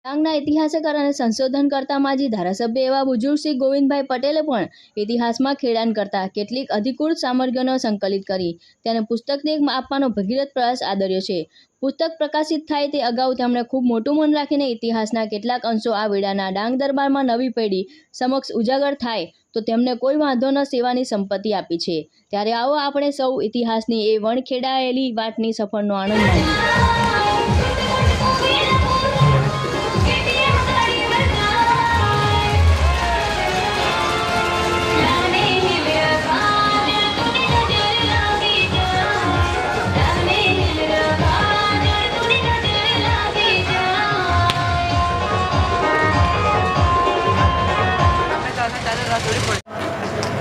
ડાંગના ઇતિહાસકાર અને સંશોધનકર્તા માજી ધારાસભ્ય એવા બુજુર્ગસિંહ ગોવિંદભાઈ પટેલે પણ ઇતિહાસમાં ખેડાણ કરતા કેટલીક અધિકૃત સામગ્રીઓને સંકલિત કરી તેને પુસ્તકને આપવાનો ભગીરથ પ્રયાસ આદર્યો છે। પુસ્તક પ્રકાશિત થાય તે અગાઉ તેમણે ખૂબ મોટું મન રાખીને ઇતિહાસના કેટલાક અંશો આ વેળાના ડાંગ દરબારમાં નવી પેઢી સમક્ષ ઉજાગર થાય તો તેમને કોઈ વાંધો ન સેવાની સંપત્તિ આપી છે। ત્યારે આવો આપણે સૌ ઇતિહાસની એ વણખેડાયેલી વાતની સફરનો આનંદ માણીએ।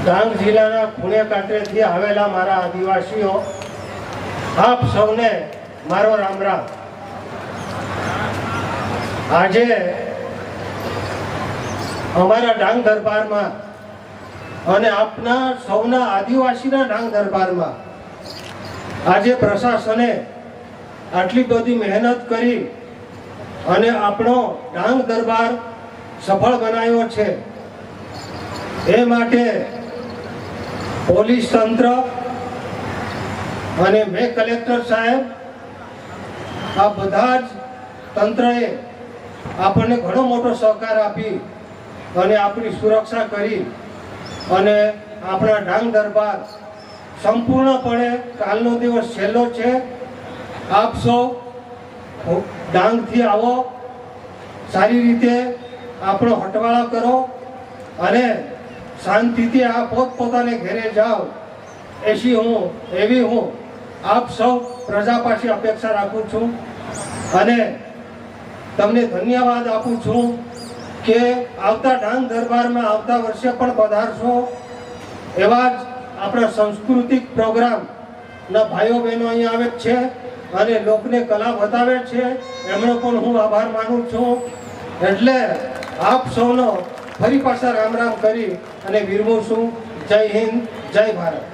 ડાંગ જિલ્લાના પુણે કાંઠેથી આવેલા મારા આદિવાસીઓ આપ સૌને મારો રામ રામ। આજે અમારા ડાંગ દરબારમાં અને આપના સૌના આદિવાસીના ડાંગ દરબારમાં આજે પ્રશાસને આટલી બધી મહેનત કરી અને આપણો ડાંગ દરબાર સફળ બનાવ્યો છે। એ માટે પોલીસ તંત્ર અને મેં કલેક્ટર સાહેબ આ બધા જ તંત્રએ આપણને ઘણો મોટો સહકાર આપી અને આપણી સુરક્ષા કરી અને આપણા ડાંગ દરબાર સંપૂર્ણપણે કાલનો દિવસ છેલ્લો છે। આપ સૌ ડાંગથી આવો, સારી રીતે આપણો હટવાળા કરો અને શાંતિથી આ પોતપોતાને ઘરે જાઓ એવી હું આપ સૌ પ્રજા પાસે અપેક્ષા રાખું છું અને તમને ધન્યવાદ આપું છું કે આવતા ડાંગ દરબારમાં આવતા વર્ષે પણ પધારશો। એવા જ આપણા સાંસ્કૃતિક પ્રોગ્રામના ભાઈઓ બહેનો અહીંયા આવે છે અને લોકને કલા બતાવે છે, એમનો પણ હું આભાર માનું છું। એટલે આપ સૌનો ફરી પાછા રામ રામ કરી અને વિરમું છું। જય હિન્દ, જય ભારત।